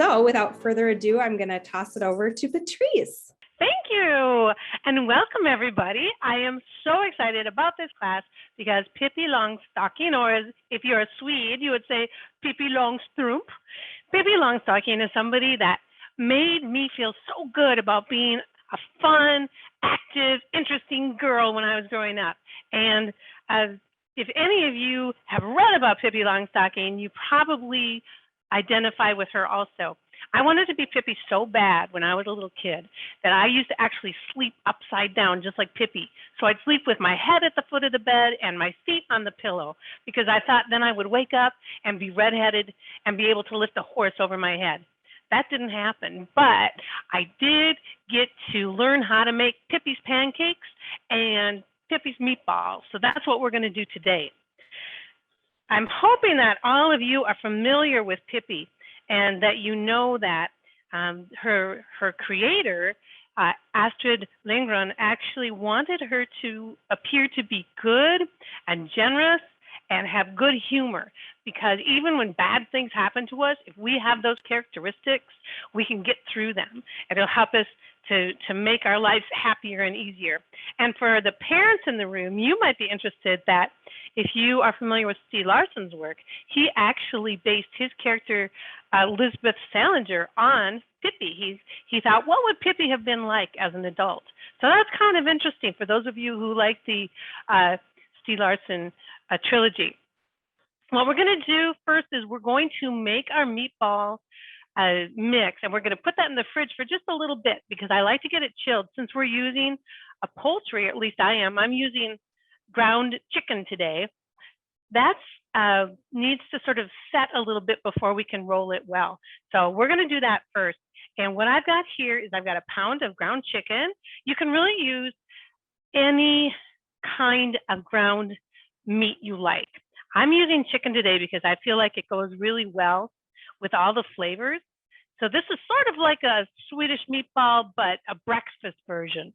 So without further ado, I'm going to toss it over to Patrice. Thank you, and welcome everybody. I am so excited about this class because Pippi Longstocking, or as if you're a Swede, you would say Pippi Longstrump. Pippi Longstocking is somebody that made me feel so good about being a fun, active, interesting girl when I was growing up. And if any of you have read about Pippi Longstocking, you probably identify with her also. I wanted to be Pippi so bad when I was a little kid that I used to actually sleep upside down just like Pippi. So I'd sleep with my head at the foot of the bed and my feet on the pillow because I thought then I would wake up and be redheaded and be able to lift a horse over my head. That didn't happen, but I did get to learn how to make Pippi's pancakes and Pippi's meatballs. So that's what we're going to do today. I'm hoping that all of you are familiar with Pippi and that you know that her creator, Astrid Lindgren, actually wanted her to appear to be good and generous and have good humor, because even when bad things happen to us, if we have those characteristics, we can get through them. It'll help us to make our lives happier and easier. And for the parents in the room, you might be interested that if you are familiar with Stieg Larsson's work, he actually based his character, Lisbeth Salinger, on Pippi. He thought, what would Pippi have been like as an adult? So that's kind of interesting for those of you who like the Stieg Larsson trilogy. What we're going to do first is we're going to make our meatball mix, and we're going to put that in the fridge for just a little bit because I like to get it chilled. Since we're using a poultry, at least I am, I'm using ground chicken today. That needs to sort of set a little bit before we can roll it well. So we're going to do that first. And what I've got here is I've got a pound of ground chicken. You can really use any kind of ground meat you like. I'm using chicken today because I feel like it goes really well with all the flavors. So this is sort of like a Swedish meatball, but a breakfast version.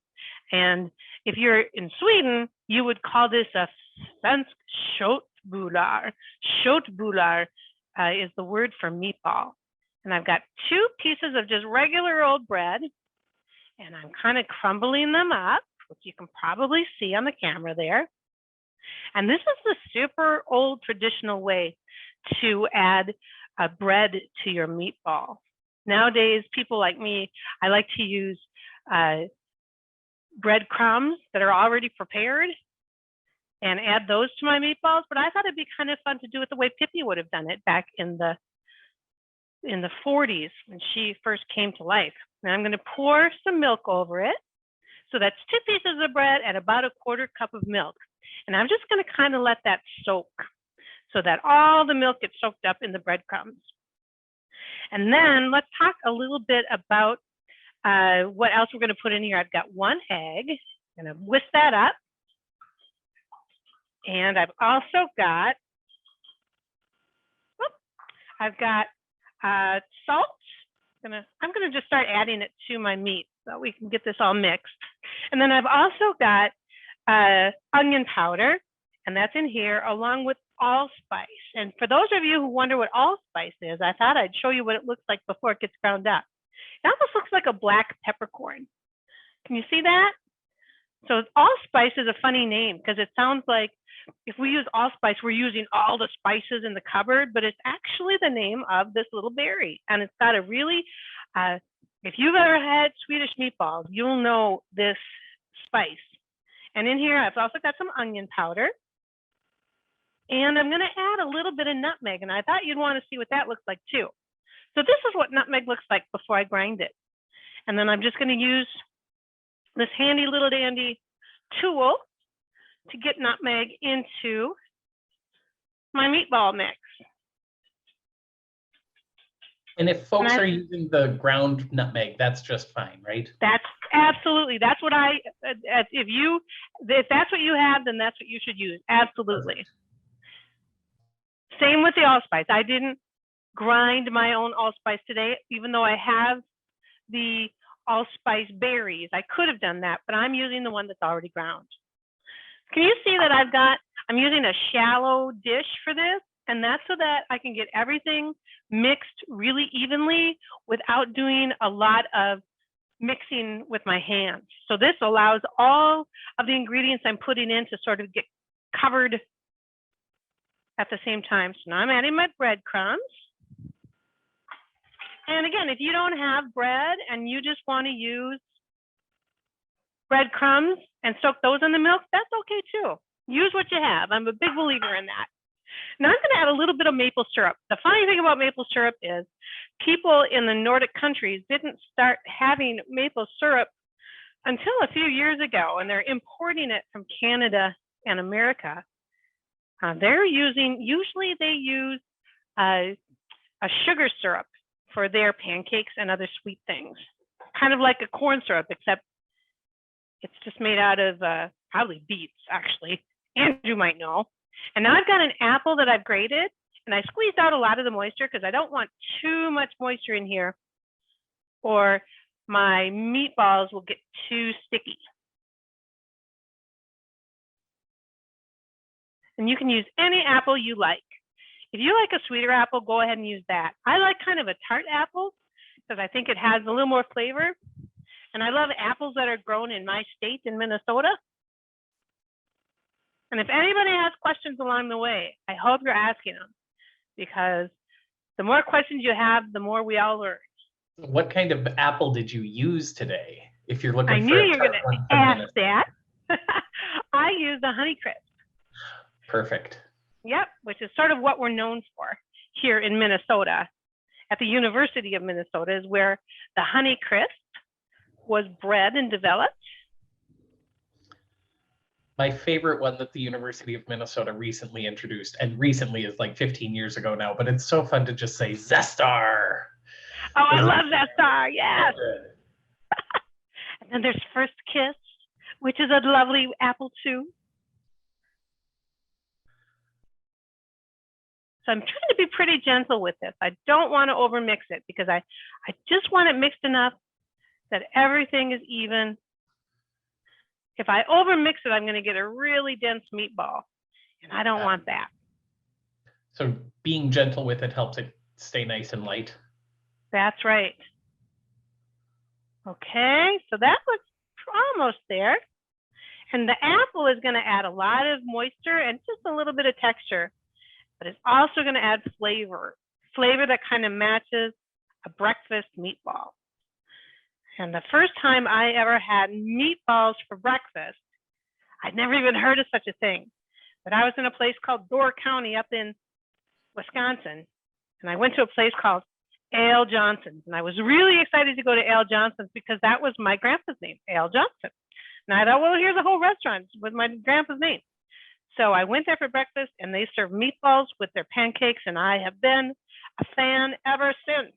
And if you're in Sweden, you would call this a svensk köttbullar. Köttbullar is the word for meatball. And I've got 2 pieces of just regular old bread, and I'm kind of crumbling them up, which you can probably see on the camera there. And this is the super old traditional way to add bread to your meatball. Nowadays, people like me, I like to use breadcrumbs that are already prepared and add those to my meatballs. But I thought it'd be kind of fun to do it the way Pippi would have done it back in the 40s when she first came to life. Now I'm going to pour some milk over it. So that's 2 pieces of bread and about a 1/4 cup of milk. And I'm just going to kind of let that soak so that all the milk gets soaked up in the breadcrumbs. And then let's talk a little bit about what else we're going to put in here. I've got 1 egg. I'm going to whisk that up. And I've also got, salt. I'm going to just start adding it to my meat so we can get this all mixed. And then I've also got onion powder, and that's in here, along with allspice. And for those of you who wonder what allspice is, I thought I'd show you what it looks like before it gets ground up. It almost looks like a black peppercorn. Can you see that? So allspice is a funny name because it sounds like if we use allspice, we're using all the spices in the cupboard, but it's actually the name of this little berry. And it's got a really, if you've ever had Swedish meatballs, you'll know this spice. And in here, I've also got some onion powder. And I'm going to add a little bit of nutmeg. And I thought you'd want to see what that looks like too. So this is what nutmeg looks like before I grind it. And then I'm just going to use this handy little dandy tool to get nutmeg into my meatball mix. And if folks are using the ground nutmeg, that's just fine, right? That's absolutely, that's what if that's what you have, then that's what you should use. Absolutely. Perfect. Same with the allspice. I didn't grind my own allspice today, even though I have the allspice berries. I could have done that, but I'm using the one that's already ground. Can you see that I'm using a shallow dish for this? And that's so that I can get everything mixed really evenly without doing a lot of mixing with my hands. So this allows all of the ingredients I'm putting in to sort of get covered at the same time. So now I'm adding my breadcrumbs. And again, if you don't have bread and you just want to use breadcrumbs and soak those in the milk, that's okay too. Use what you have. I'm a big believer in that. Now I'm going to add a little bit of maple syrup. The funny thing about maple syrup is people in the Nordic countries didn't start having maple syrup until a few years ago, and they're importing it from Canada and America. Usually they use a sugar syrup for their pancakes and other sweet things, kind of like a corn syrup, except it's just made out of probably beets, actually. Andrew might know. And now I've got an apple that I've grated, and I squeezed out a lot of the moisture because I don't want too much moisture in here, or my meatballs will get too sticky. And you can use any apple you like. If you like a sweeter apple, go ahead and use that. I like kind of a tart apple because I think it has a little more flavor. And I love apples that are grown in my state in Minnesota. And if anybody has questions along the way, I hope you're asking them, because the more questions you have, the more we all learn. What kind of apple did you use today? If you're looking I for knew a you were tart going one to from ask Minnesota. that. I use the Honeycrisp. Perfect. Yep, which is sort of what we're known for here in Minnesota. At the University of Minnesota is where the Honeycrisp was bred and developed. My favorite one that the University of Minnesota recently introduced, and recently is like 15 years ago now, but it's so fun to just say Zestar. Oh, I love Zestar, yes. So And then there's First Kiss, which is a lovely apple too. So I'm trying to be pretty gentle with this. I don't want to overmix it because I just want it mixed enough that everything is even. If I overmix it, I'm going to get a really dense meatball, and I don't want that. So being gentle with it helps it stay nice and light. That's right. Okay, so that looks almost there. And the apple is going to add a lot of moisture and just a little bit of texture, but it's also going to add flavor that kind of matches a breakfast meatball. And the first time I ever had meatballs for breakfast, I'd never even heard of such a thing. But I was in a place called Door County up in Wisconsin, and I went to a place called Ale Johnson's. And I was really excited to go to Ale Johnson's because that was my grandpa's name, Ale Johnson. And I thought, well, here's a whole restaurant with my grandpa's name. So I went there for breakfast, and they served meatballs with their pancakes, and I have been a fan ever since.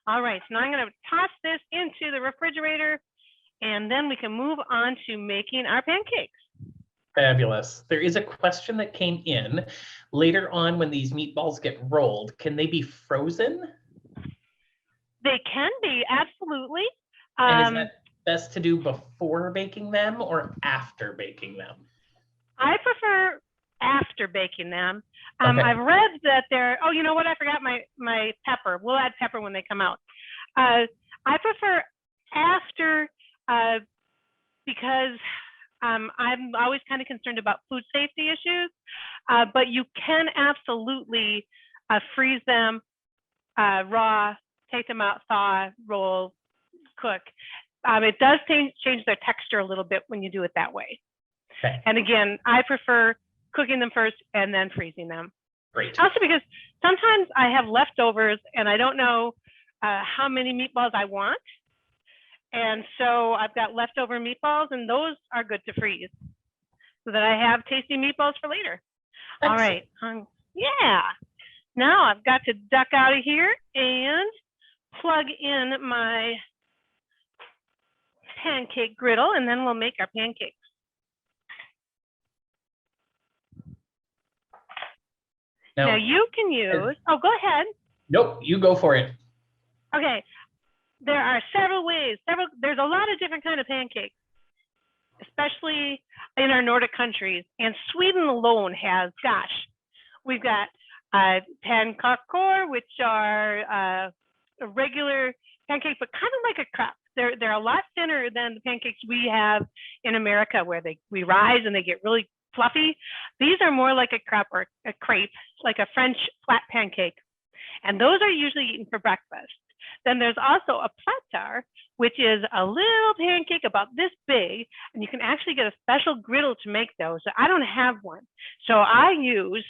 All right, so now I'm going to toss this into the refrigerator, and then we can move on to making our pancakes. Fabulous. There is a question that came in. Later on, when these meatballs get rolled, can they be frozen? They can be, absolutely. And is that best to do before baking them or after baking them? I prefer after baking them. Okay. I've read that they're, oh, you know what? I forgot my pepper. We'll add pepper when they come out. I prefer after because I'm always kind of concerned about food safety issues, but you can absolutely freeze them raw, take them out, thaw, roll, cook. It does change their texture a little bit when you do it that way. Okay. And again, I prefer cooking them first and then freezing them. Great. Also because sometimes I have leftovers and I don't know how many meatballs I want. And so I've got leftover meatballs, and those are good to freeze so that I have tasty meatballs for later. Excellent. All right. Yeah. Now I've got to duck out of here and plug in my pancake griddle, and then we'll make our pancakes. Now you can use, oh, go ahead. Nope, you go for it. Okay, there are several ways, there's a lot of different kind of pancakes, especially in our Nordic countries. And Sweden alone has, gosh, we've got pancake, which are a regular pancake, but kind of like a crepe. They're a lot thinner than the pancakes we have in America, where we rise and they get really fluffy. These are more like a crepe or a crepe, like a French flat pancake. And those are usually eaten for breakfast. Then there's also a platar, which is a little pancake about this big, and you can actually get a special griddle to make those. So I don't have one. So I use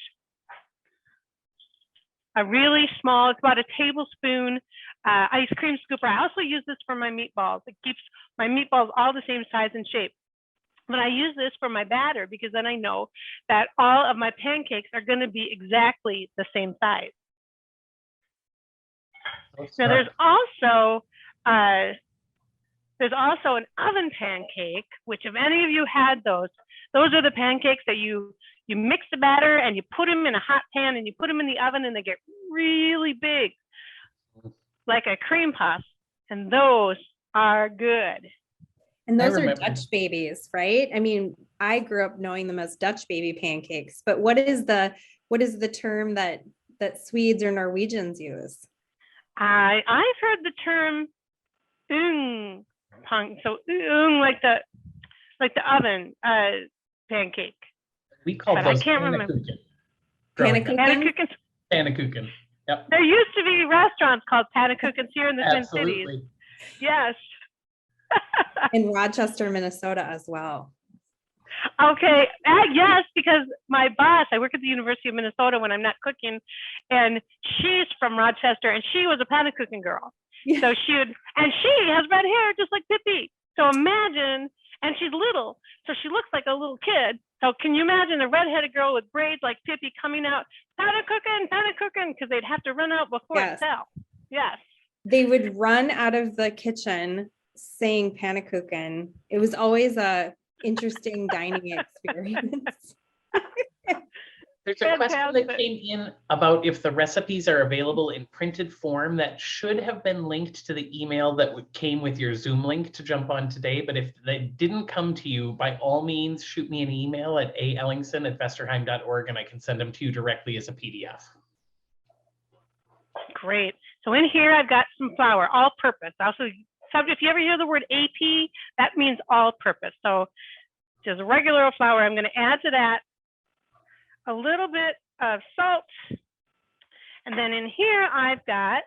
a really small, it's about a tablespoon ice cream scooper. I also use this for my meatballs. It keeps my meatballs all the same size and shape. But I use this for my batter because then I know that all of my pancakes are going to be exactly the same size. Now there's also an oven pancake, which if any of you had those are the pancakes that you mix the batter and you put them in a hot pan and you put them in the oven and they get really big, like a cream puff, and those are good. And those are Dutch babies, right? I mean, I grew up knowing them as Dutch baby pancakes, but what is the term that Swedes or Norwegians use? I've heard the term punk, so like the oven pancake. We call those I can't remember. Pannekuchen? Pannekuchen. Yep. There used to be restaurants called pannekuchens here in the Twin Cities. Yes. In Rochester, Minnesota as well. Okay, yes, because my boss, I work at the University of Minnesota when I'm not cooking, and she's from Rochester, and she was a pannekuchen girl. Yeah. So she has red hair just like Pippy. So imagine, and she's little, so she looks like a little kid. So can you imagine a redheaded girl with braids like Pippy coming out, pannekuchen, because they'd have to run out before it fell. Yes. They would run out of the kitchen saying pannekuchen. It was always a interesting dining experience. There's a question that came in about if the recipes are available in printed form. That should have been linked to the email that came with your Zoom link to jump on today. But if they didn't come to you, by all means, shoot me an email at aellingson@vesterheim.org and I can send them to you directly as a PDF. Great. So in here, I've got some flour, all purpose. Also, if you ever hear the word AP, that means all purpose. So just regular flour, I'm going to add to that a little bit of salt. And then in here, I've got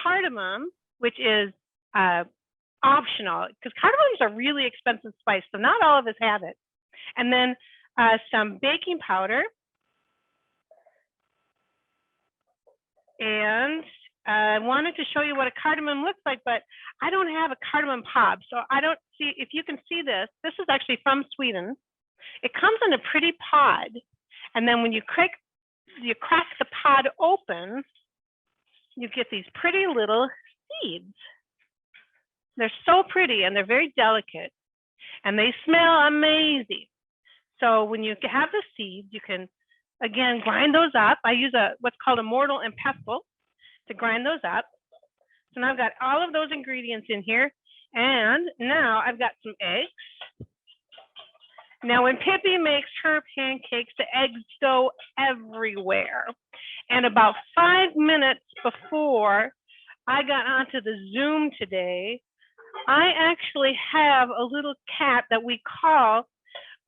cardamom, which is optional because cardamoms are really expensive spice. So not all of us have it. And then some baking powder. And I wanted to show you what a cardamom looks like, but I don't have a cardamom pod. So I don't see, if you can see this, this is actually from Sweden. It comes in a pretty pod. And then when you crack the pod open, you get these pretty little seeds. They're so pretty and they're very delicate and they smell amazing. So when you have the seeds, you can, again, grind those up. I use what's called a mortar and pestle to grind those up. So now I've got all of those ingredients in here. And now I've got some eggs. Now, when Pippy makes her pancakes, the eggs go everywhere. And about 5 minutes before I got onto the Zoom today, I actually have a little cat that we call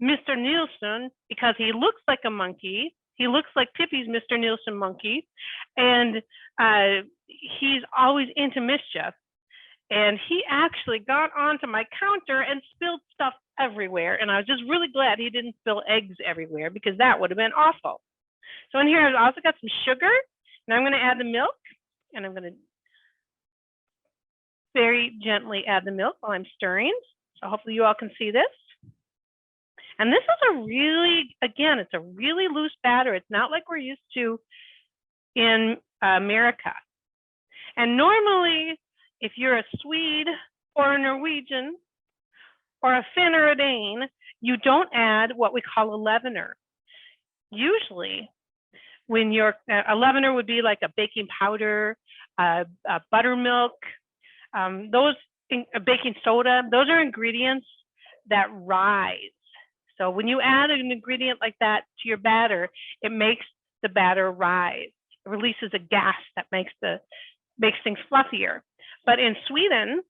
Mr. Nielsen because he looks like a monkey. He looks like Pippy's Mr. Nielsen monkey. And he's always into mischief. And he actually got onto my counter and spilled stuff everywhere. And I was just really glad he didn't spill eggs everywhere because that would have been awful. So in here, I've also got some sugar. And I'm going to add the milk. And I'm going to very gently add the milk while I'm stirring. So hopefully you all can see this. And this is a really, again, it's a really loose batter. It's not like we're used to in America. And normally, if you're a Swede or a Norwegian or a Finn or a Dane, you don't add what we call a leavener. Usually, when you're a leavener would be like a baking powder, a buttermilk, a baking soda. Those are ingredients that rise. So when you add an ingredient like that to your batter, it makes the batter rise. It releases a gas that makes things fluffier. But in Sweden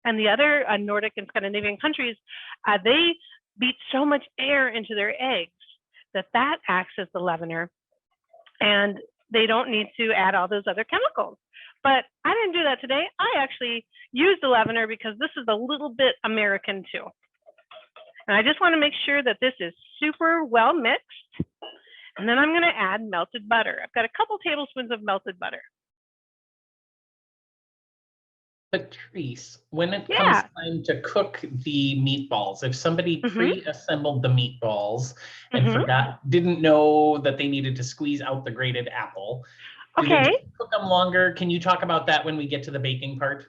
and the other Nordic and Scandinavian countries, they beat so much air into their eggs that acts as the leavener, and they don't need to add all those other chemicals. But I didn't do that today. I actually used the leavener because this is a little bit American too. And I just want to make sure that this is super well mixed. And then I'm going to add melted butter. I've got a couple tablespoons of melted butter. Patrice, when it comes time to cook the meatballs, if somebody pre-assembled the meatballs and didn't know that they needed to squeeze out the grated apple, do they just cook them longer? Can you talk about that when we get to the baking part?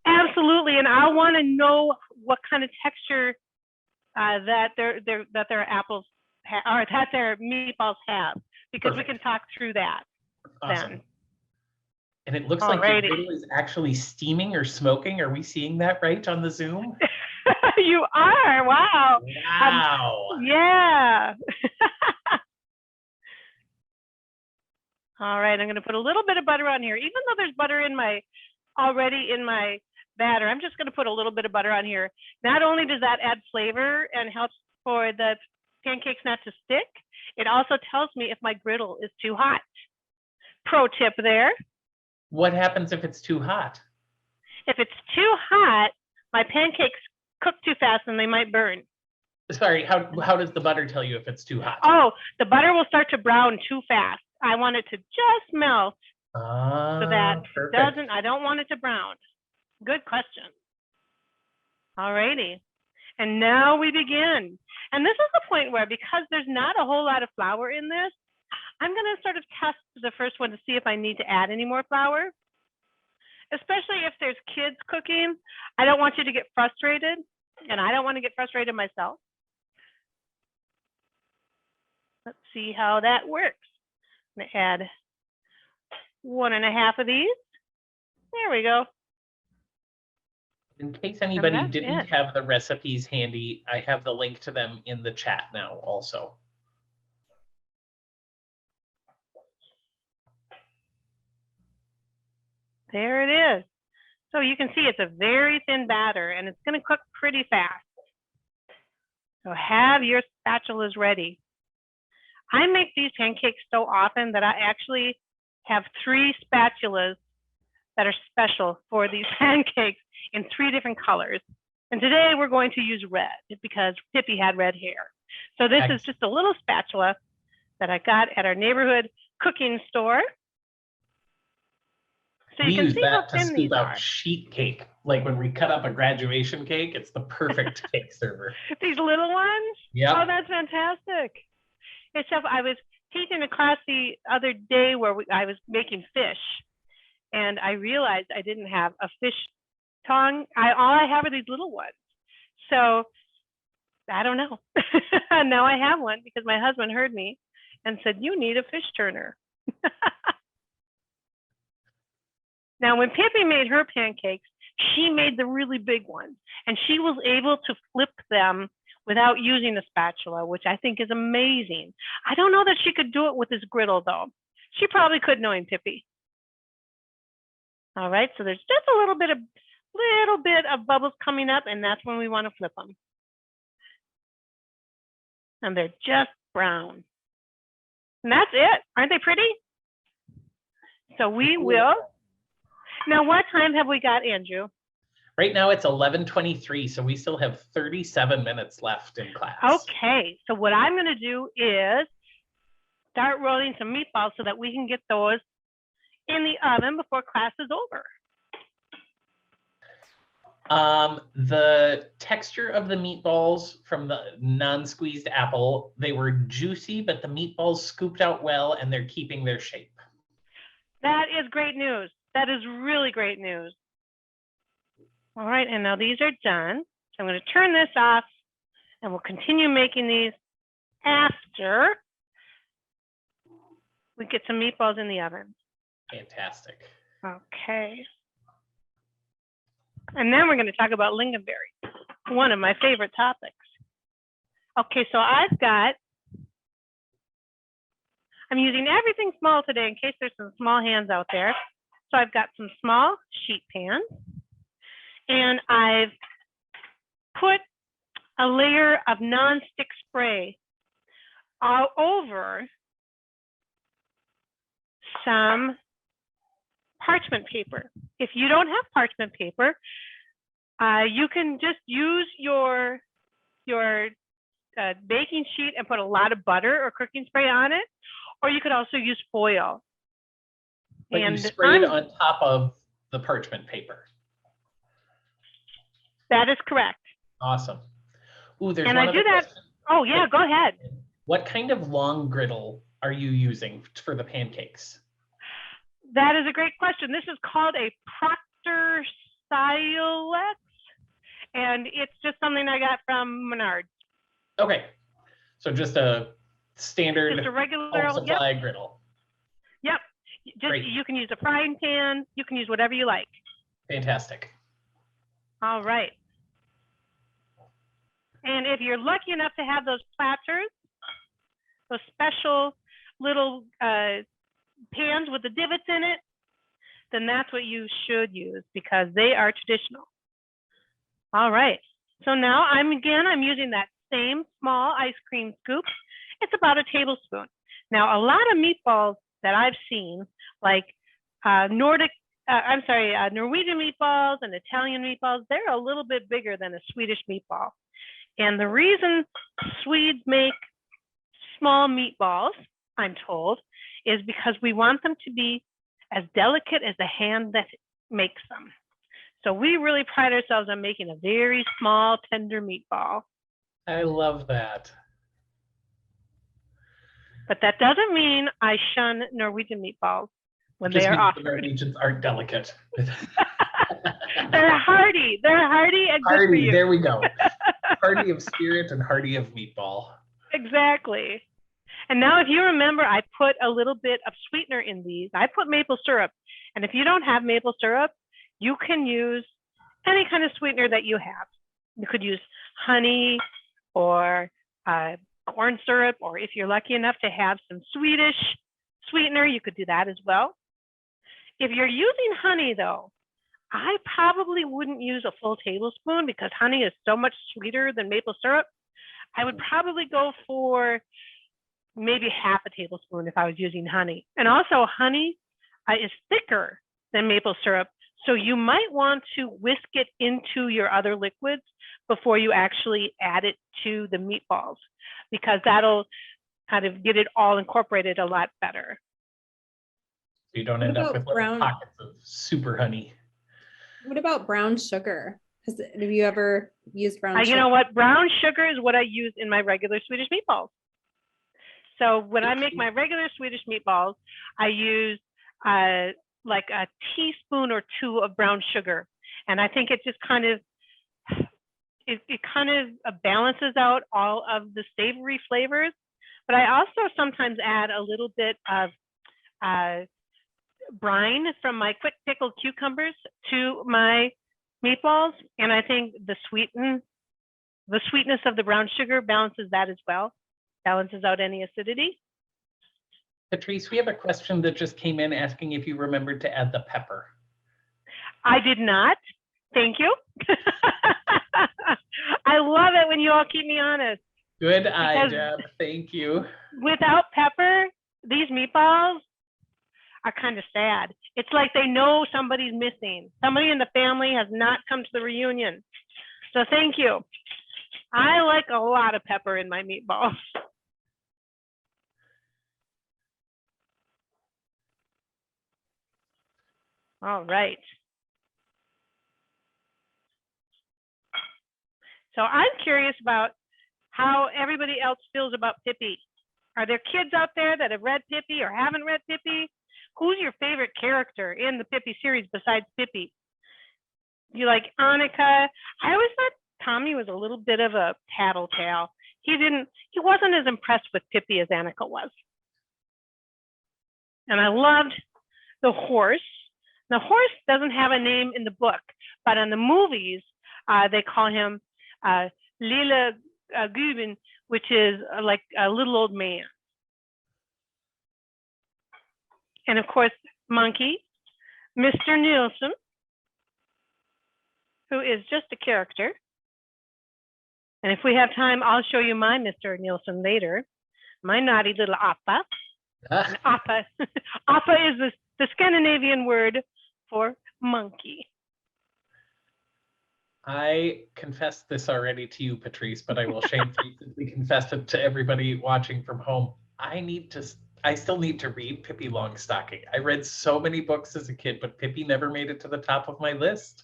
Absolutely, and I want to know what kind of texture that their apples or that their meatballs have, because we can talk through that then. And it looks like your griddle is actually steaming or smoking. Are we seeing that right on the Zoom? You are. Wow. Wow. Yeah. All right. I'm going to put a little bit of butter on here. Even though there's butter already in my batter, I'm just going to put a little bit of butter on here. Not only does that add flavor and helps for the pancakes not to stick, it also tells me if my griddle is too hot. Pro tip there. What happens if it's too hot? If it's too hot, my pancakes cook too fast and they might burn. Sorry, how does the butter tell you if it's too hot? Oh, the butter will start to brown too fast. I want it to just melt so that it doesn't, I don't want it to brown. Good question. All righty. And now we begin. And this is the point where, because there's not a whole lot of flour in this, I'm going to sort of test the first one to see if I need to add any more flour, especially if there's kids cooking. I don't want you to get frustrated, and I don't want to get frustrated myself. Let's see how that works. I'm going to add 1.5 of these. There we go. In case anybody didn't have the recipes handy, I have the link to them in the chat now also. There it is. So you can see it's a very thin batter, and it's going to cook pretty fast. So have your spatulas ready. I make these pancakes so often that I actually have 3 spatulas that are special for these pancakes in 3 different colors. And today we're going to use red because Pippy had red hair. So this is just a little spatula that I got at our neighborhood cooking store. So you can see how thin these are. Sheet cake, like when we cut up a graduation cake, it's the perfect cake server. These little ones? Yeah. Oh, that's fantastic. Except I was teaching a class the other day where I was making fish, and I realized I didn't have a fish tongue. All I have are these little ones. So I don't know. Now I have one because my husband heard me and said, you need a fish turner. Now, when Pippy made her pancakes, she made the really big ones, and she was able to flip them without using a spatula, which I think is amazing. I don't know that she could do it with this griddle, though. She probably could, knowing Pippy. All right, so there's just a little bit of bubbles coming up, and that's when we want to flip them. And they're just brown. And that's it. Aren't they pretty? So we will. Now, what time have we got, Andrew? Right now it's 11:23, so we still have 37 minutes left in class. Okay, so what I'm going to do is start rolling some meatballs so that we can get those in the oven before class is over. The texture of the meatballs from the non-squeezed apple, they were juicy, but the meatballs scooped out well and they're keeping their shape. That is great news. That is really great news. All right, and now these are done. So I'm going to turn this off, and we'll continue making these after we get some meatballs in the oven. Fantastic. Okay. And then we're going to talk about lingonberry, one of my favorite topics. Okay, so I've got I'm using everything small today in case there's some small hands out there. So I've got some small sheet pans, and I've put a layer of nonstick spray all over some parchment paper. If you don't have parchment paper, you can just use your baking sheet and put a lot of butter or cooking spray on it, or you could also use foil. But you sprayed on top of the parchment paper. That is correct. Awesome. Ooh, there's and one I other do that. question. Oh yeah, go ahead. What kind of long griddle are you using for the pancakes? That is a great question. This is called a Proctor Silex, and it's just something I got from Menards. Okay, so just a standard Just a regular home supply griddle. Yep. Just you can use a frying pan. You can use whatever you like. Fantastic. All right. And if you're lucky enough to have those platters, those special little pans with the divots in it, then that's what you should use because they are traditional. All right. So now I'm using that same small ice cream scoop. It's about a tablespoon. Now, a lot of meatballs that I've seen, like Norwegian meatballs and Italian meatballs, they're a little bit bigger than a Swedish meatball. And the reason Swedes make small meatballs, I'm told, is because we want them to be as delicate as the hand that makes them. So we really pride ourselves on making a very small, tender meatball. I love that. But that doesn't mean I shun Norwegian meatballs when they are offered. The Norwegians aren't delicate. They're hardy. They're hardy and good for you. There we go. Hardy of spirit and hardy of meatball. Exactly. And now if you remember, I put a little bit of sweetener in these. I put maple syrup. And if you don't have maple syrup, you can use any kind of sweetener that you have. You could use honey or corn syrup, or if you're lucky enough to have some Swedish sweetener, you could do that as well. If you're using honey though, I probably wouldn't use a full tablespoon because honey is so much sweeter than maple syrup. I would probably go for maybe half a tablespoon if I was using honey. And also honey is thicker than maple syrup. So you might want to whisk it into your other liquids before you actually add it to the meatballs, because that'll kind of get it all incorporated a lot better. So you don't end up with pockets of super honey. What about brown sugar? Have you ever used brown sugar? You know what? Brown sugar is what I use in my regular Swedish meatballs. So when I make my regular Swedish meatballs, I use like a teaspoon or two of brown sugar. And I think it just kind of, it kind of balances out all of the savory flavors. But I also sometimes add a little bit of brine from my quick pickled cucumbers to my meatballs. And I think the sweetness of the brown sugar balances that as well, balances out any acidity. Patrice, we have a question that just came in asking if you remembered to add the pepper. I did not. Thank you. I love it when you all keep me honest. Good eye, Deb. Thank you. Without pepper, these meatballs are kind of sad. It's like they know somebody's missing. Somebody in the family has not come to the reunion. So thank you. I like a lot of pepper in my meatballs. All right. So I'm curious about how everybody else feels about Pippy. Are there kids out there that have read Pippy or haven't read Pippy? Who's your favorite character in the Pippy series besides Pippy? You like Annika? I always thought Tommy was a little bit of a tattletale. He wasn't as impressed with Pippy as Annika was. And I loved the horse. The horse doesn't have a name in the book, but in the movies, they call him Lilla Gubben, which is like a little old man. and of course, Monkey, Mr. Nielsen, who is just a character. And if we have time, I'll show you my Mr. Nielsen later. My naughty little Appa. And Appa, Appa is the Scandinavian word for monkey. I confessed this already to you, Patrice, but I will shamefacedly confess it to everybody watching from home. I still need to read Pippi Longstocking. I read so many books as a kid, but Pippi never made it to the top of my list.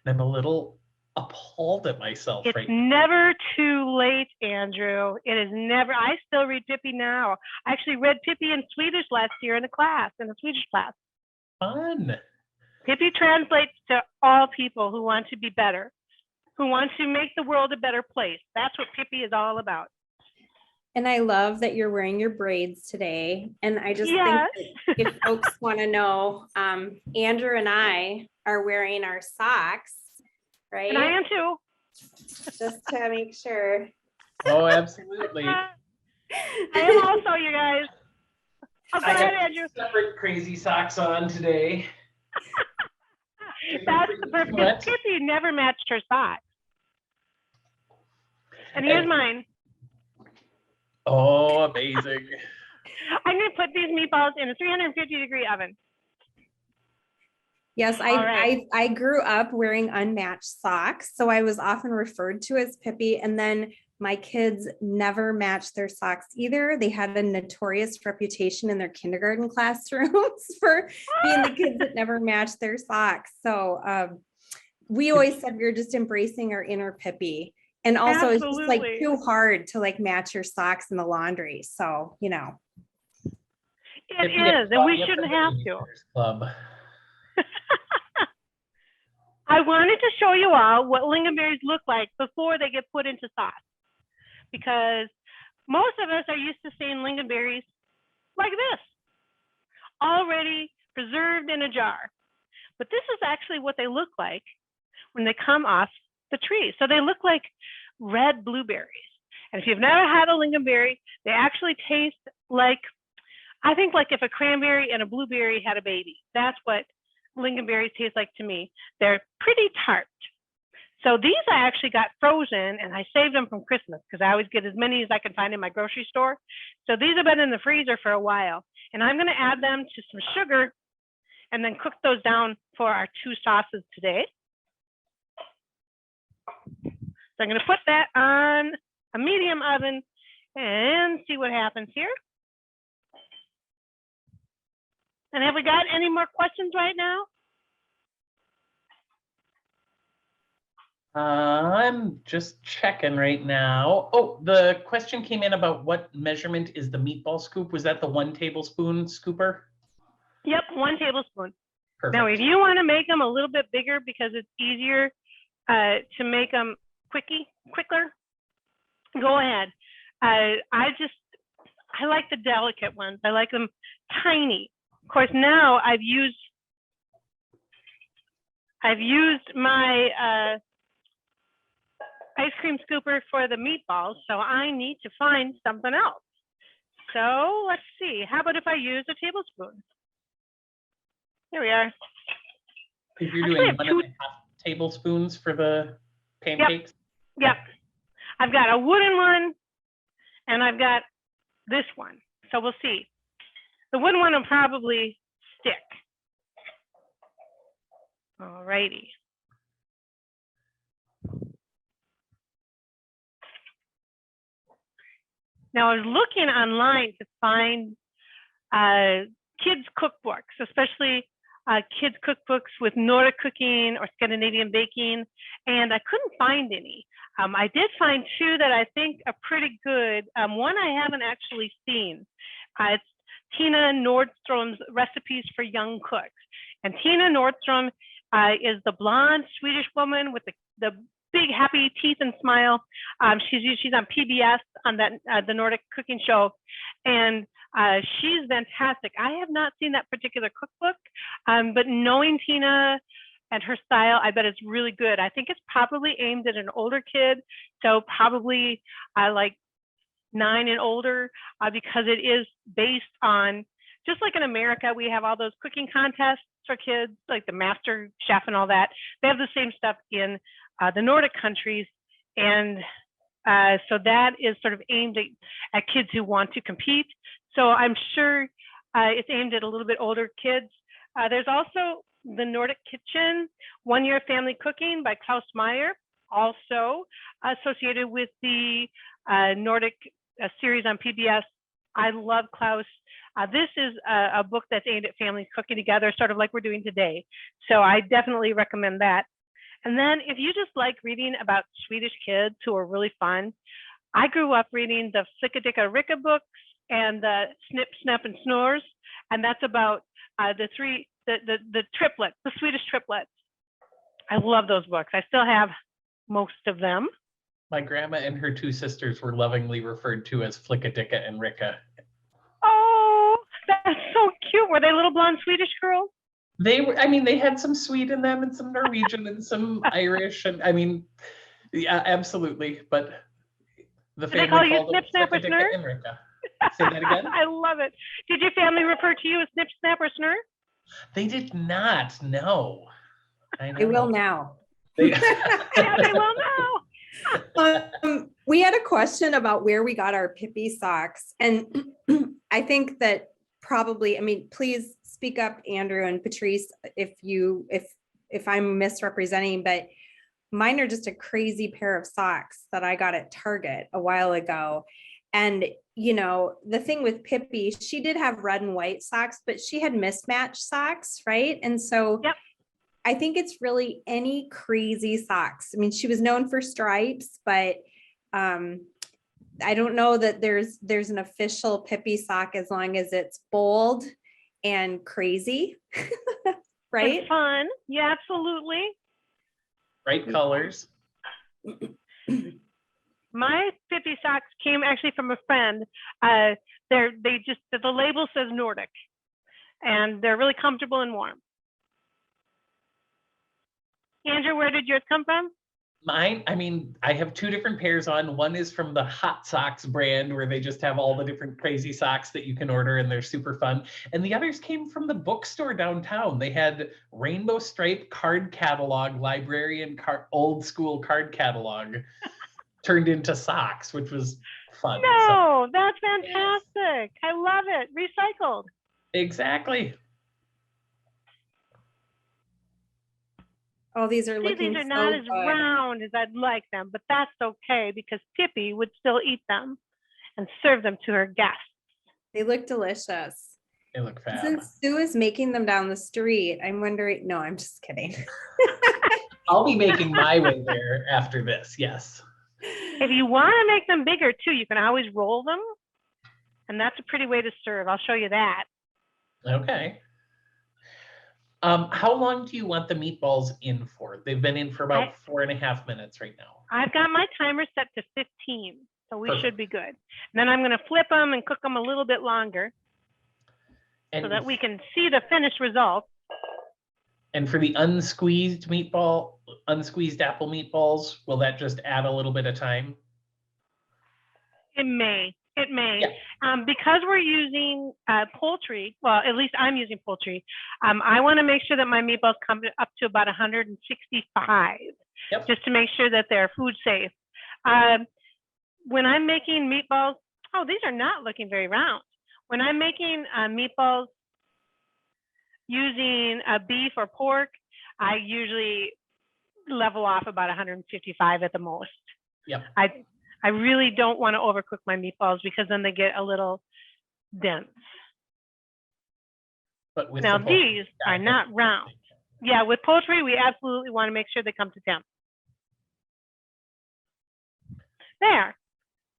And I'm a little appalled at myself it's right now. It's never too late, Andrew. It is never. I still read Pippi now. I actually read Pippi in Swedish last year in the Swedish class. Fun. Pippi translates to all people who want to be better, who want to make the world a better place. That's what Pippi is all about. And I love that you're wearing your braids today. And I just think that if folks want to know, Andrew and I are wearing our socks, right? And I am too. Just to make sure. Oh, absolutely. I am also, you guys. Oh, go ahead, Andrew. Separate crazy socks on today. That's the perfect. Pippi never matched her socks. And here's mine. Oh, amazing. I'm going to put these meatballs in a 350-degree oven. Yes, I grew up wearing unmatched socks, so I was often referred to as Pippi, and then my kids never matched their socks either. They had a notorious reputation in their kindergarten classrooms for being the kids that never matched their socks. So we always said we were just embracing our inner Pippi. And also it's just like too hard to like match your socks in the laundry. So, you know. It is, and we shouldn't have to. Club. I wanted to show you all what lingonberries look like before they get put into sauce. Because most of us are used to seeing lingonberries like this, already preserved in a jar. But this is actually what they look like when they come off the tree. So they look like red blueberries. And if you've never had a lingonberry, they actually taste like, I think like if a cranberry and a blueberry had a baby. That's what lingonberries taste like to me. They're pretty tart. So these I actually got frozen and I saved them from Christmas because I always get as many as I can find in my grocery store. So these have been in the freezer for a while. And I'm going to add them to some sugar and then cook those down for our two sauces today. So I'm going to put that on a medium oven and see what happens here. And have we got any more questions right now? I'm just checking right now. Oh, the question came in about what measurement is the meatball scoop? Was that the 1 tablespoon scooper? Yep, 1 tablespoon. Perfect. Now, if you want to make them a little bit bigger because it's easier to make them quicker, go ahead. I like the delicate ones. I like them tiny. Of course, now I've used my ice cream scooper for the meatballs, so I need to find something else. So let's see. How about if I use a tablespoon? Here we are. If you're doing 1.5 tablespoons for the pancakes? Yep. I've got a wooden one and I've got this one. So we'll see. The wooden one will probably stick. All righty. Now I was looking online to find kids cookbooks, especially kids cookbooks with Nordic cooking or Scandinavian baking, and I couldn't find any. I did find 2 that I think are pretty good. One I haven't actually seen. It's Tina Nordstrom's Recipes for Young Cooks. And Tina Nordstrom is the blonde Swedish woman with the big happy teeth and smile. She's on PBS on that the Nordic cooking show, and she's fantastic. I have not seen that particular cookbook, but knowing Tina and her style, I bet it's really good. I think it's probably aimed at an older kid, so probably like 9 and older, because it is based on just like in America, we have all those cooking contests for kids, like the Master Chef and all that. They have the same stuff in the Nordic countries. And so that is sort of aimed at kids who want to compete. So I'm sure it's aimed at a little bit older kids. There's also the Nordic Kitchen, 1 Year Family Cooking by Klaus Meyer, also associated with the Nordic series on PBS. I love Klaus. This is a book that's aimed at families cooking together, sort of like we're doing today. So I definitely recommend that. And then if you just like reading about Swedish kids who are really fun, I grew up reading the Flicka Ricka books and the Snip, Snap, and Snores. And that's about the triplets, the Swedish triplets. I love those books. I still have most of them. My grandma and her 2 sisters were lovingly referred to as Flicka and Ricka. Oh, that's so cute. Were they little blonde Swedish girls? They were, I mean, they had some Swede in them and some Norwegian and some Irish. And I mean, yeah, absolutely. But the family call you called them Snip, Snap, or Flicka Snurr? and Ricka. Say that again? I love it. Did your family refer to you as Snip, Snap, or Snurr? They did not, no. I know. They will now. Yeah, they will now. We had a question about where we got our Pippy socks. And I think that probably, I mean, please speak up, Andrew and Patrice, if I'm misrepresenting, but mine are just a crazy pair of socks that I got at Target a while ago. And, you know, the thing with Pippy, she did have red and white socks, but she had mismatched socks, right? And so yep. I think it's really any crazy socks. I mean, she was known for stripes, but I don't know that there's an official Pippy sock as long as it's bold and crazy, right? And fun. Yeah, absolutely. Bright colors. My Pippy socks came actually from a friend. The label says Nordic, and they're really comfortable and warm. Andrew, where did yours come from? Mine, I mean, I have 2 different pairs on. One is from the Hot Socks brand, where they just have all the different crazy socks that you can order and they're super fun. And the others came from the bookstore downtown. They had rainbow stripe card catalog, librarian old school card catalog turned into socks, which was fun. No, so, that's fantastic. Yes. I love it. Recycled. Exactly. Oh, these are looking These are so not as good. round as I'd like them, but that's okay because Pippy would still eat them and serve them to her guests. They look delicious. They look fab. Since Sue is making them down the street, I'm wondering, no, I'm just kidding. I'll be making my way there after this, yes. If you want to make them bigger too, you can always roll them. And that's a pretty way to serve. I'll show you that. Okay. How long do you want the meatballs in for? They've been in for about 4.5 minutes right now. I've got my timer set to 15, so we Perfect. should be good. And then I'm going to flip them and cook them a little bit longer so that we can see the finished result. And for the unsqueezed apple meatballs, will that just add a little bit of time? It may. Yeah. Because we're using poultry, well, at least I'm using poultry, I want to make sure that my meatballs come up to about 165, yep. Just to make sure that they're food safe. When I'm making meatballs, oh, these are not looking very round. When I'm making meatballs using beef or pork, I usually level off about 155 at the most. Yep. I really don't want to overcook my meatballs because then they get a little dense. But with now these are not round. Yeah, with poultry, we absolutely want to make sure they come to temp. There.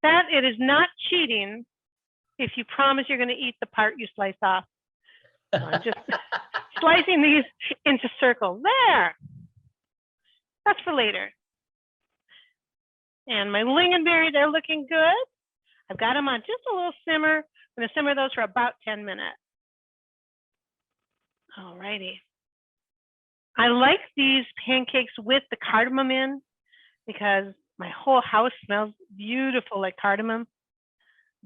That it is not cheating if you promise you're going to eat the part you slice off. So I'm just slicing these into circles. There. That's for later. And my lingonberry, they're looking good. I've got them on just a little simmer. I'm going to simmer those for about 10 minutes. All righty. I like these pancakes with the cardamom in because my whole house smells beautiful like cardamom.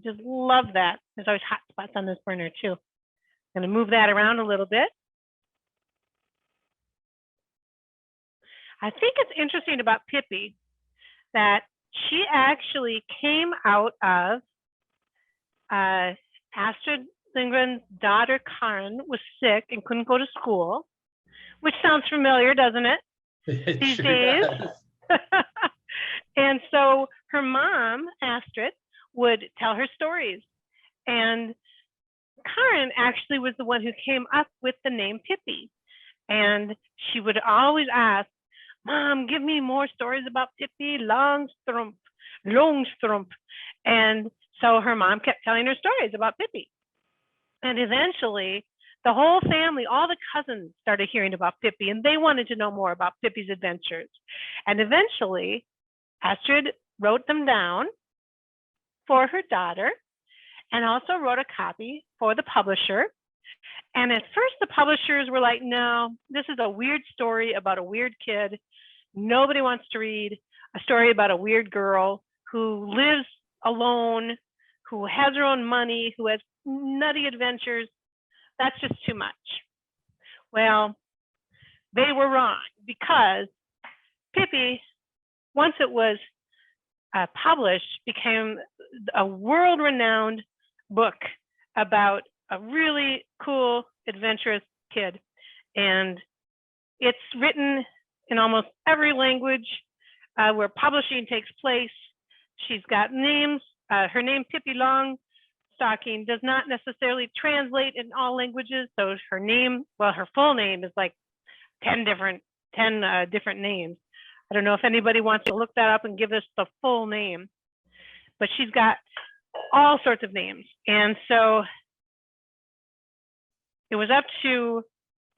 Just love that. There's always hot spots on this burner too. I'm going to move that around a little bit. I think it's interesting about Pippy that she actually came out of Astrid Lindgren's daughter Karen was sick and couldn't go to school, which sounds familiar, doesn't it? It These sure days. does. And so her mom, Astrid, would tell her stories. And Karen actually was the one who came up with the name Pippy. And she would always ask, Mom, give me more stories about Pippy Longstrump. And so her mom kept telling her stories about Pippy. And eventually, the whole family, all the cousins started hearing about Pippy, and they wanted to know more about Pippy's adventures. And eventually, Astrid wrote them down for her daughter and also wrote a copy for the publisher. And at first, the publishers were like, no, this is a weird story about a weird kid. Nobody wants to read a story about a weird girl who lives alone, who has her own money, who has nutty adventures. That's just too much. Well, they were wrong, because Pippy, once it was published, became a world-renowned book about a really cool, adventurous kid. And it's written in almost every language where publishing takes place. She's got names. Her name, Pippi Longstocking, does not necessarily translate in all languages. So her name, well, her full name is like 10 different names. I don't know if anybody wants to look that up and give us the full name, but she's got all sorts of names. And so it was up to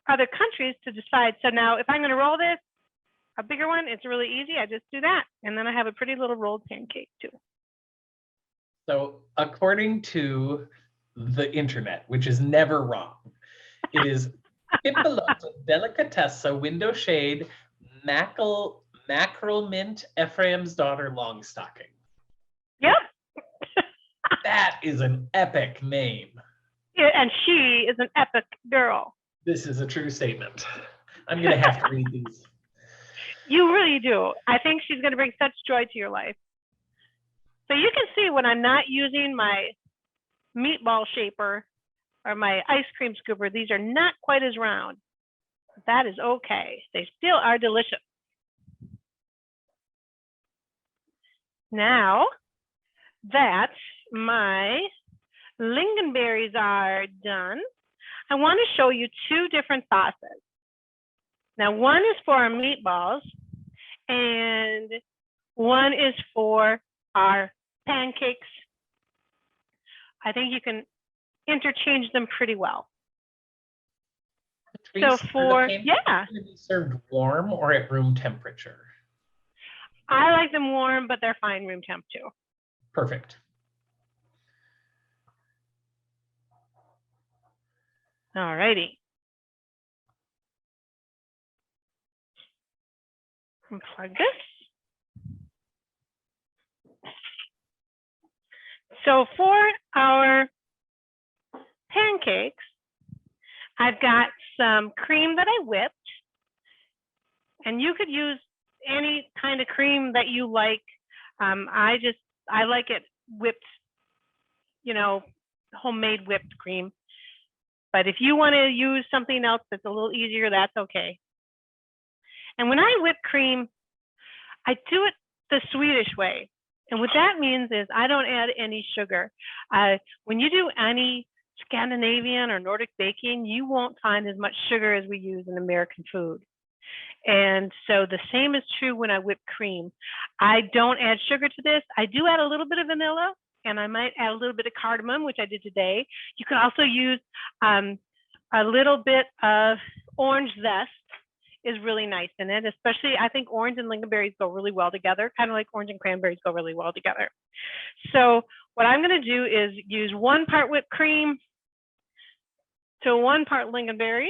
other countries to decide. So now if I'm going to roll this, a bigger one, it's really easy. I just do that. And then I have a pretty little rolled pancake too. So according to the internet, which is never wrong, it is Pippalotta Delicatessa Window Shade Mackerel Mint Ephraim's Daughter Longstocking. Yep. That is an epic name. Yeah, and she is an epic girl. This is a true statement. I'm going to have to read these. You really do. I think she's going to bring such joy to your life. So you can see when I'm not using my meatball shaper or my ice cream scooper, these are not quite as round. That is okay. They still are delicious. Now that my lingonberries are done, I want to show you two different sauces. Now, one is for our meatballs, and one is for our pancakes. I think you can interchange them pretty well. Patrice, So for, yeah. Going to be served warm or at room temperature? I like them warm, but they're fine room temp too. Perfect. All righty. Unplug this. So for our pancakes, I've got some cream that I whipped, and you could use any kind of cream that you like. I like it whipped, you know, homemade whipped cream. But if you want to use something else that's a little easier, that's okay. And when I whip cream, I do it the Swedish way. And what that means is I don't add any sugar. When you do any Scandinavian or Nordic baking, you won't find as much sugar as we use in American food. And so the same is true when I whip cream. I don't add sugar to this. I do add a little bit of vanilla, and I might add a little bit of cardamom, which I did today. You can also use a little bit of orange zest. Is really nice in it, especially I think orange and lingonberries go really well together, kind of like orange and cranberries go really well together. So what I'm going to do is use 1 part whipped cream to 1 part lingonberries.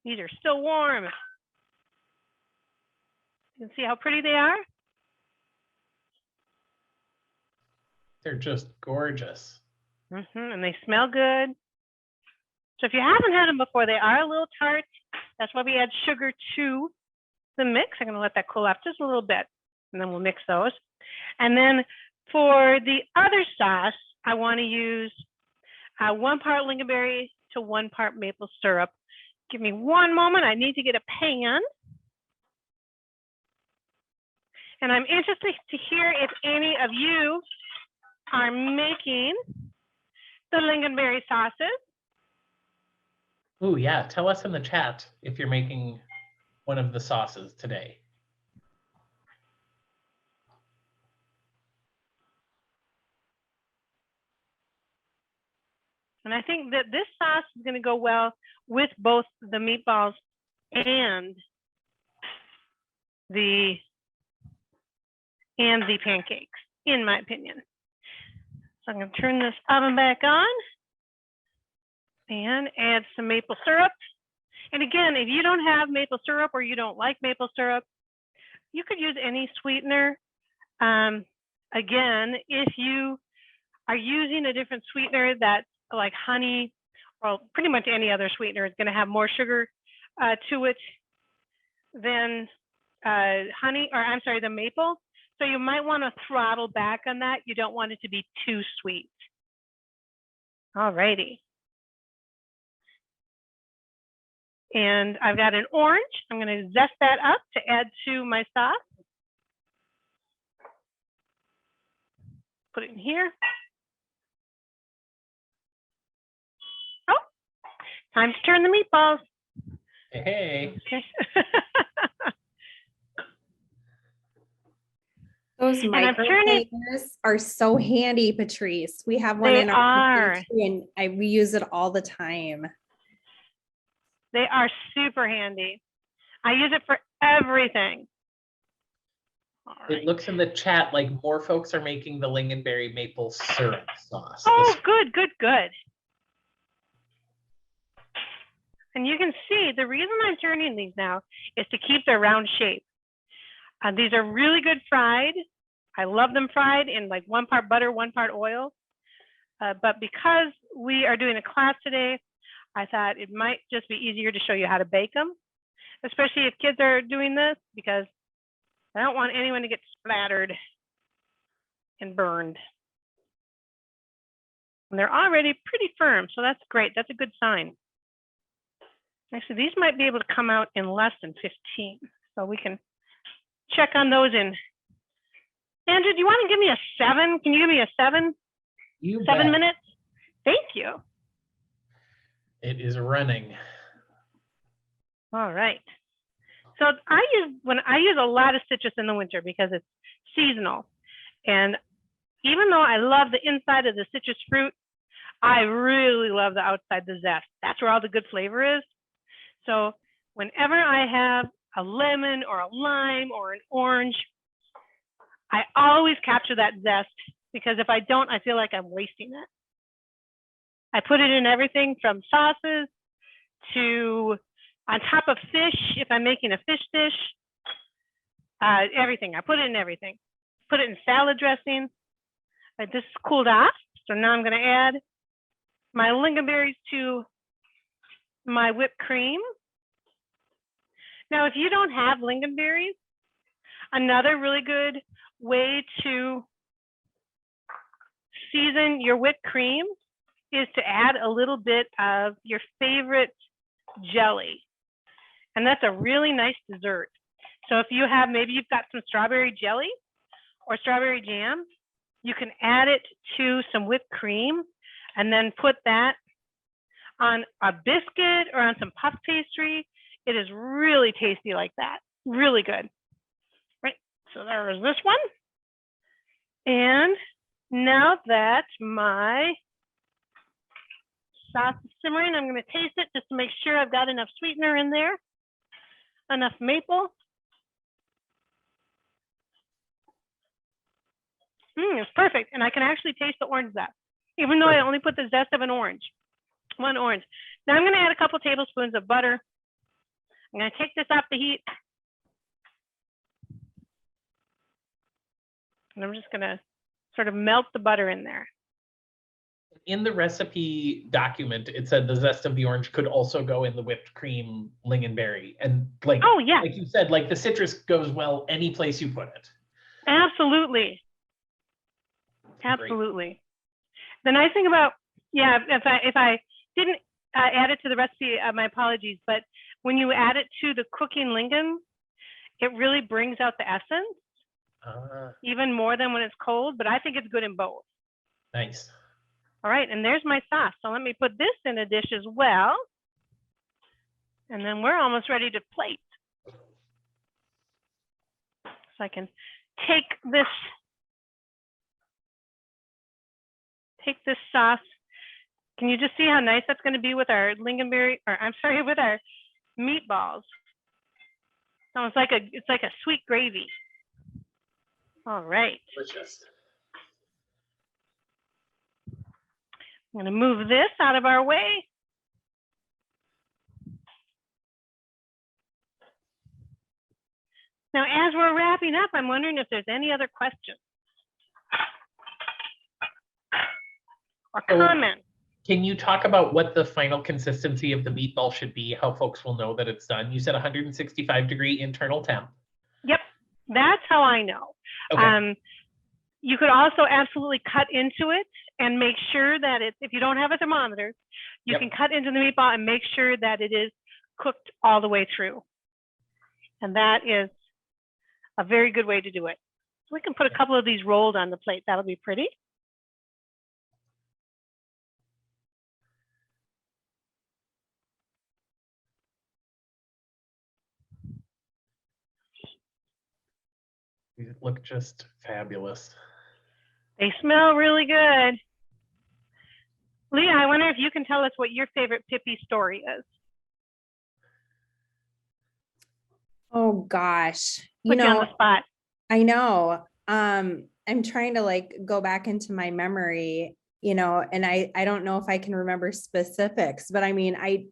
These are still warm. You can see how pretty they are. They're just gorgeous. And they smell good. So if you haven't had them before, they are a little tart. That's why we add sugar to the mix. I'm going to let that cool off just a little bit, and then we'll mix those. And then for the other sauce, I want to use 1 part lingonberry to 1 part maple syrup. Give me one moment. I need to get a pan. And I'm interested to hear if any of you are making the lingonberry sauces. Oh yeah, tell us in the chat if you're making one of the sauces today. And I think that this sauce is going to go well with both the meatballs and the pancakes, in my opinion. So I'm going to turn this oven back on and add some maple syrup. And again, if you don't have maple syrup or you don't like maple syrup, you could use any sweetener. Again, if you are using a different sweetener that's like honey, or pretty much any other sweetener is going to have more sugar to it than honey, or I'm sorry, the maple. So you might want to throttle back on that. You don't want it to be too sweet. All righty. And I've got an orange. I'm going to zest that up to add to my sauce. Put it in here. Oh, time to turn the meatballs. Hey. Okay. Those microwavers are so handy, Patrice. We have one in our kitchen and we use it all the time. They are super handy. I use it for everything. It looks in the chat like more folks are making the lingonberry maple syrup sauce. Oh, good, good, good. And you can see the reason I'm turning these now is to keep their round shape. These are really good fried. I love them fried in like 1 part butter, 1 part oil. But because we are doing a class today, I thought it might just be easier to show you how to bake them, especially if kids are doing this, because I don't want anyone to get splattered and burned. And they're already pretty firm, so that's great. That's a good sign. Actually, these might be able to come out in less than 15. So we can check on those in. Andrew, do you want to give me a 7? Can you give me a 7? 7 minutes? Thank you. It is running. All right. So I use a lot of citrus in the winter because it's seasonal. And even though I love the inside of the citrus fruit, I really love the outside, the zest. That's where all the good flavor is. So whenever I have a lemon or a lime or an orange, I always capture that zest, because if I don't, I feel like I'm wasting it. I put it in everything from sauces to on top of fish, if I'm making a fish dish, everything. I put it in everything. Put it in salad dressing. This is cooled off, so now I'm going to add my lingonberries to my whipped cream. Now, if you don't have lingonberries, another really good way to season your whipped cream is to add a little bit of your favorite jelly. And that's a really nice dessert. So if you have, maybe you've got some strawberry jelly or strawberry jam, you can add it to some whipped cream and then put that on a biscuit or on some puff pastry. It is really tasty like that. Really good. Right, so there is this one. And now that my sauce is simmering, I'm going to taste it just to make sure I've got enough sweetener in there, enough maple. It's perfect. And I can actually taste the orange zest, even though I only put the zest of an orange, 1 orange. Now I'm going to add a couple tablespoons of butter I'm gonna take this off the heat. And I'm just gonna sort of melt the butter in there. In the recipe document, it said the zest of the orange could also go in the whipped cream lingonberry. And like, oh yeah, like you said, like the citrus goes well any place you put it. Absolutely. Absolutely. Great. The nice thing about, yeah, if I didn't add it to the recipe, my apologies, but when you add it to the cooking lingon, it really brings out the essence, even more than when it's cold, but I think it's good in both. Nice. All right, and there's my sauce. So let me put this in a dish as well. And then we're almost ready to plate. So I can take this sauce. Can you just see how nice that's going to be with our lingonberry, or I'm sorry, with our meatballs? So it's like a sweet gravy. All right. Delicious. I'm going to move this out of our way. Now, as we're wrapping up, I'm wondering if there's any other questions or comments. Can you talk about what the final consistency of the meatball should be, how folks will know that it's done? You said 165-degree internal temp. Yep, that's how I know. Okay. You could also absolutely cut into it and make sure that it's, if you don't have a thermometer, you can cut into the meatball and make sure that it is cooked all the way through. And that is a very good way to do it. So we can put a couple of these rolled on the plate. That'll be pretty. These look just fabulous. They smell really good. Leah, I wonder if you can tell us what your favorite Pippi story is. Oh gosh, Put you on the spot. I know. I'm trying to like go back into my memory, and I don't know if I can remember specifics, but I mean, I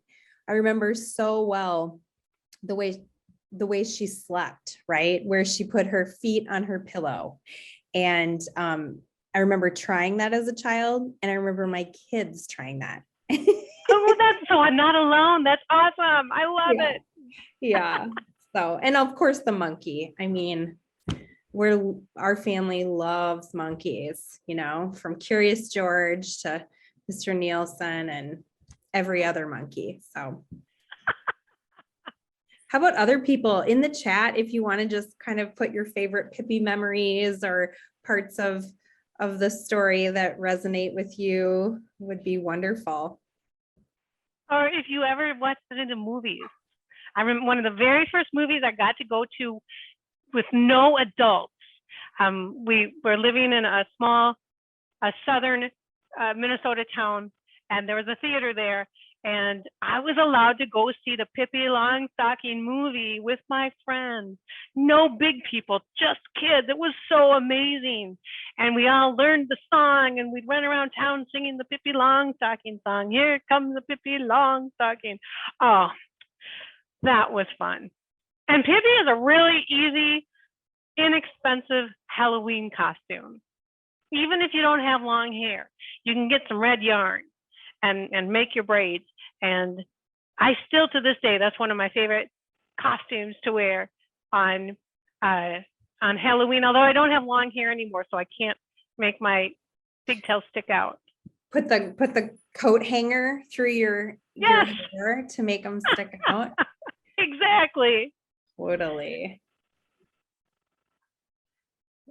remember so well the way she slept, right? Where she put her feet on her pillow. And I remember trying that as a child, and I remember my kids trying that. Oh, that's so I'm not alone. That's awesome. I love it. Yeah. So, and of course the monkey. I mean, our family loves monkeys, from Curious George to Mr. Nielsen and every other monkey. So how about other people in the chat? If you want to just kind of put your favorite Pippi memories or parts of the story that resonate with you, would be wonderful. Or if you ever watched it in the movies. I remember one of the very first movies I got to go to with no adults. We were living in a small southern Minnesota town, and there was a theater there, and I was allowed to go see the Pippi Longstocking movie with my friends. No big people, just kids. It was so amazing. And we all learned the song, and we'd run around town singing the Pippi Longstocking song. Here comes the Pippi Longstocking. Oh, that was fun. And Pippi is a really easy, inexpensive Halloween costume. Even if you don't have long hair, you can get some red yarn and make your braids. And I still, to this day, that's one of my favorite costumes to wear on Halloween, although I don't have long hair anymore, so I can't make my pigtails stick out. Put the coat hanger through your hair to make them stick out. Exactly. Totally.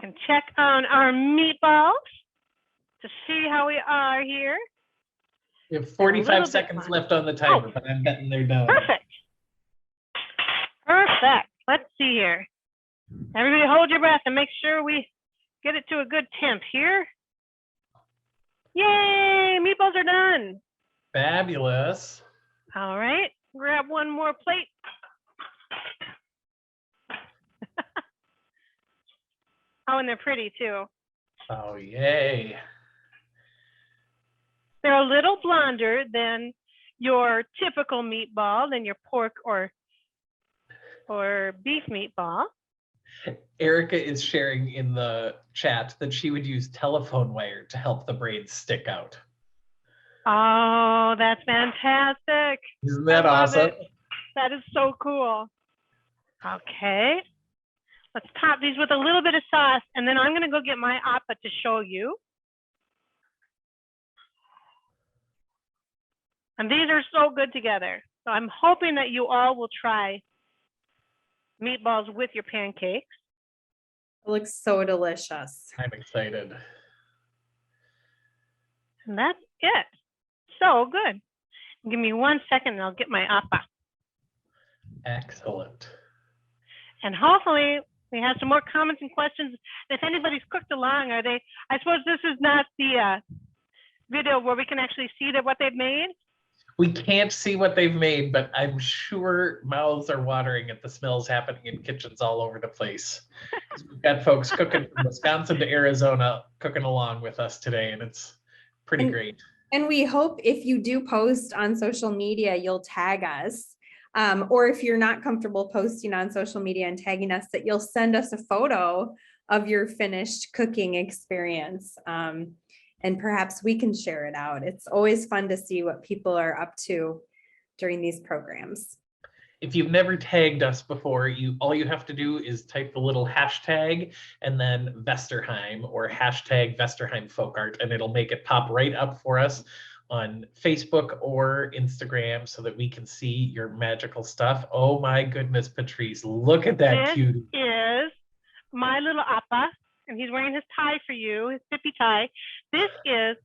And check on our meatballs to see how we are here. We have 45 seconds left on the timer, but I'm betting they're done. Perfect. Perfect. Let's see here. Everybody hold your breath and make sure we get it to a good temp here. Yay, meatballs are done. Fabulous. All right, grab one more plate. Oh, and they're pretty too. Oh, yay. They're a little blonder than your typical meatball, than your pork or or beef meatball. Erica is sharing in the chat that she would use telephone wire to help the braids stick out. Oh, that's fantastic. Isn't that awesome? That is so cool. Okay. Let's top these with a little bit of sauce, and then I'm going to go get my appa to show you. And these are so good together. So I'm hoping that you all will try meatballs with your pancakes. It looks so delicious. I'm excited. And that's it. So good. Give me 1 second and I'll get my appa. Excellent. And hopefully we have some more comments and questions. If anybody's cooked along, I suppose this is not the video where we can actually see what they've made. We can't see what they've made, but I'm sure mouths are watering at the smells happening in kitchens all over the place. We've got folks cooking from Wisconsin to Arizona cooking along with us today, and it's pretty great. And we hope if you do post on social media, you'll tag us. Or if you're not comfortable posting on social media and tagging us, that you'll send us a photo of your finished cooking experience. And perhaps we can share it out. It's always fun to see what people are up to during these programs. If you've never tagged us before, all you have to do is type the little hashtag and then Vesterheim or hashtag Vesterheim Folk Art, and it'll make it pop right up for us on Facebook or Instagram so that we can see your magical stuff. Oh my goodness, Patrice, look at that cutie. This is my little appa, and he's wearing his tie for you, his Pippy tie. This is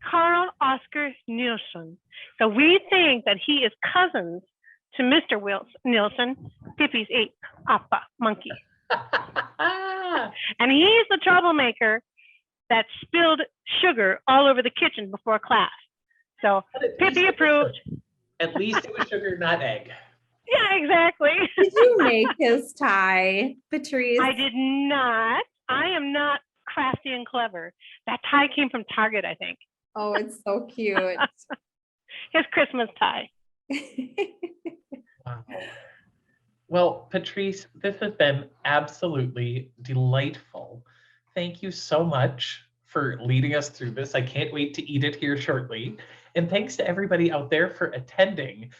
Carl Oscar Nielsen. So we think that he is cousins to Mr. Nielsen, Pippi's ape, appa, monkey. And he's the troublemaker that spilled sugar all over the kitchen before class. So Pippy approved. At least it was sugar, not egg. Yeah, exactly. Did you make his tie, Patrice? I did not. I am not crafty and clever. That tie came from Target, I think. Oh, it's so cute. His Christmas tie. Wow. Well, Patrice, this has been absolutely delightful. Thank you so much for leading us through this. I can't wait to eat it here shortly. And thanks to everybody out there for attending.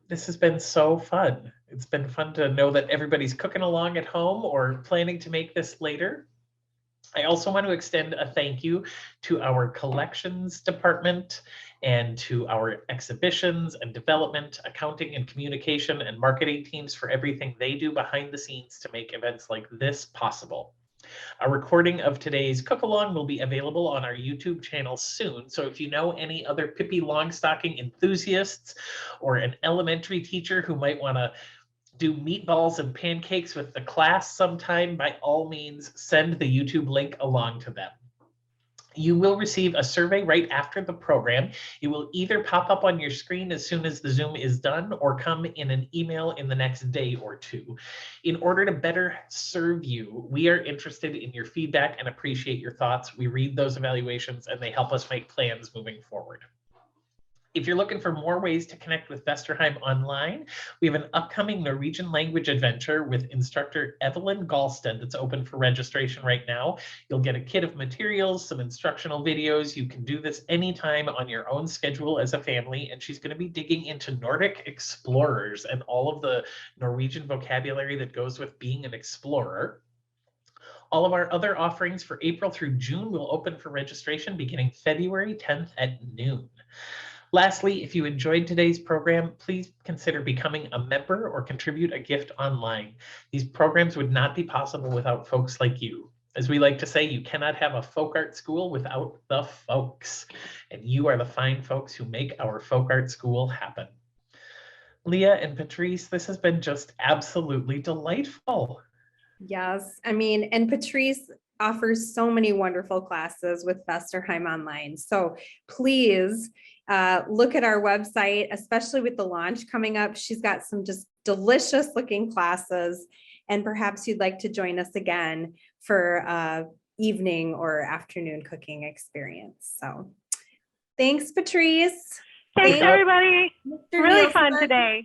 This has been so fun. It's been fun to know that everybody's cooking along at home or planning to make this later. I also want to extend a thank you to our collections department and to our exhibitions and development, accounting and communication and marketing teams for everything they do behind the scenes to make events like this possible. A recording of today's cook along will be available on our YouTube channel soon. So if you know any other Pippi Longstocking enthusiasts or an elementary teacher who might want to do meatballs and pancakes with the class sometime, by all means, send the YouTube link along to them. You will receive a survey right after the program. It will either pop up on your screen as soon as the Zoom is done or come in an email in the next day or two. In order to better serve you, we are interested in your feedback and appreciate your thoughts. We read those evaluations and they help us make plans moving forward. If you're looking for more ways to connect with Vesterheim online, we have an upcoming Norwegian language adventure with instructor Evelyn Galsted that's open for registration right now. You'll get a kit of materials, some instructional videos. You can do this anytime on your own schedule as a family, and she's going to be digging into Nordic explorers and all of the Norwegian vocabulary that goes with being an explorer. All of our other offerings for April through June will open for registration beginning February 10th at noon. Lastly, if you enjoyed today's program, please consider becoming a member or contribute a gift online. These programs would not be possible without folks like you. As we like to say, you cannot have a folk art school without the folks. And you are the fine folks who make our folk art school happen. Leah and Patrice, this has been just absolutely delightful. Yes, I mean, and Patrice offers so many wonderful classes with Vesterheim Online. So please look at our website, especially with the launch coming up. She's got some just delicious looking classes, and perhaps you'd like to join us again for evening or afternoon cooking experience. So thanks, Patrice. Thanks, Thank- everybody. Mr. Really fun Nielsen. today.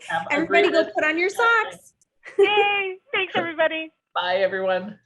Have a Everybody great go rest put of on your Saturday. socks. Yay. Thanks, everybody. Bye, everyone.